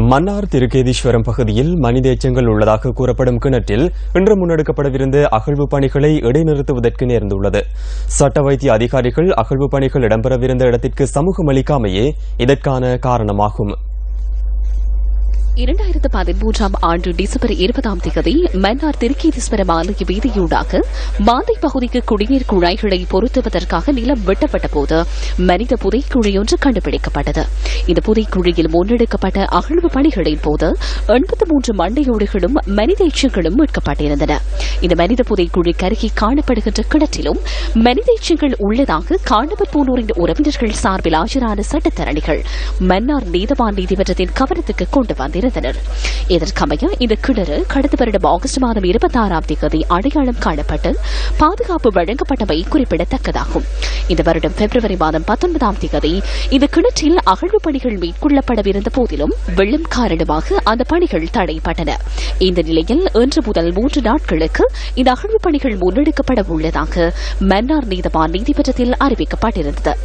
மன்னார் திருக்கேதீஸ்வரம் பகுதியில் மனித எச்சங்கள் உள்ளதாக கூறப்படும் கிணற்றில் இன்று முன்னெடுக்கப்படவிருந்த அகழ்வு பணிகளை இடைநிறுத்துவதற்கு நேர்ந்துள்ளது. சட்ட வைத்திய அதிகாரிகள் அகழ்வு பணிகள் இடம்பெறவிருந்த இடத்திற்கு சமூகம் அளிக்காமையே இதற்கான காரணமாகும். 2013 ஆண்டு டிசம்பர் 20 மன்னார் திருக்கேதீஸ்வரம் ஆலய வீதியூடாக மாந்தை பகுதிக்கு குடிநீர் குழாய்களை பொருத்துவதற்காக நிலம் வெட்டப்பட்ட போது மனித புதைக்குழி ஒன்று கண்டுபிடிக்கப்பட்டது. இந்த புதைக்குழியில் முன்னெடுக்கப்பட்ட அகழ்வு பணிகளின் போது 83 மண்டையோடுகளும் மனித எச்சங்களும் மீட்கப்பட்டிருந்தன. இந்த மனித புதைக்குழி கருகி காணப்படுகின்ற கிணற்றிலும் மனித எச்சங்கள் உள்ளதாக காணவர் போனோரின் உறவினர்கள் சார்பில் ஆஜரான சட்டத்தரணிகள் மன்னார் நீதவான் நீதிமன்றத்தின் கவனத்துக்கு கொண்டு வந்தனர். இதற்கமைய இந்த கிணறு கடந்த வருடம் ஆகஸ்ட் மாதம் 26 அடையாளம் காணப்பட்டு பாதுகாப்பு வழங்கப்பட்டமை குறிப்பிடத்தக்கதாகும். இந்த வருடம் பிப்ரவரி மாதம் 19 இந்த கிணற்றில் அகழ்வு பணிகள் மேற்கொள்ளப்படவிருந்த போதிலும் வெள்ளம் காரணமாக அந்த பணிகள் தடைப்பட்டன. இந்த நிலையில் இன்று முதல் 3 நாட்களுக்கு இந்த அகழ்வு பணிகள் முன்னெடுக்கப்பட உள்ளதாக மன்னார் நீதவான் நீதிமன்றத்தில் அறிவிக்கப்பட்டிருந்தது.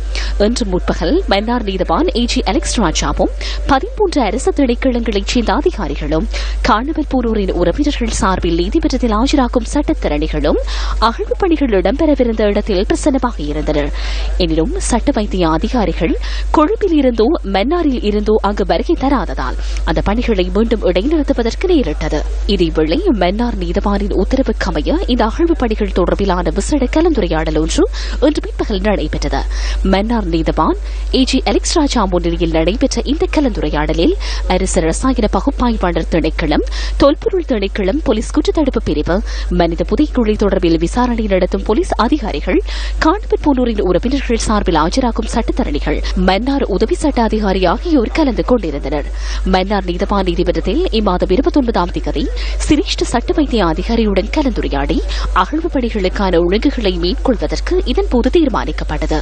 இன்று முற்பகல் மன்னார் நீதவான் ஏஜி அலெக்ஸ் ராஜாவும் 13 அரசு திணைக்களங்களைச் சேர்ந்த அதிகாரிகளும் காணவர் போனோரின் உறவினர்கள் சார்பில் நீதிமன்றத்தில் ஆஜராகும் சட்டத்தரணிகளும் அகழ்வு பணிகள் இடம்பெறவிருந்த இடத்தில் பிரசன்னமாக இருந்தனர். எனினும் சட்ட வைத்திய அதிகாரிகள் கொழும்பில் இருந்தோ மன்னாரில் இருந்தோ அங்கு வருகை தராததால் அந்த பணிகளை மீண்டும் இடைநிறுத்துவதற்கு நேரிட்டது. இதேவேளை மன்னார் நீதவானின் உத்தரவுக்கமைய இந்த அகழ்வு பணிகள் தொடர்பிலான விசேட கலந்துரையாடல் ஒன்று இன்று பிற்பகல் நடைபெற்றது. மன்னார் நீதவான் ஏஜி அலெக்ஸ் ராஜா முன்னிலையில் நடைபெற்ற இந்த கலந்துரையாடலில் அரசு ரசாயன பகுப்பாய்வாளர் திணைக்களம், தொல்பொருள் திணைக்களம், போலீஸ் குற்றத்தடுப்பு பிரிவு, மனித புதைக்குழி தொடர்பில் விசாரணை நடத்தும் போலீஸ் அதிகாரிகள், காணவர் போனோரின் உறவினர்கள் சார்பில் ஆஜராகும் சட்டத்தரணிகள், மன்னார் உதவி சட்ட அதிகாரி ஆகியோர் கலந்து கொண்டிருந்தனர். மன்னார் நீதவான் நீதிமன்றத்தில் இம்மாதம் 29 சிரேஷ்ட சட்ட வைத்திய அதிகாரியுடன் கலந்துரையாடி அகழ்வு பணிகளுக்கான ஒழுங்குகளை மேற்கொள்வதற்கு இதன்போது தீர்மானிக்கப்பட்டது.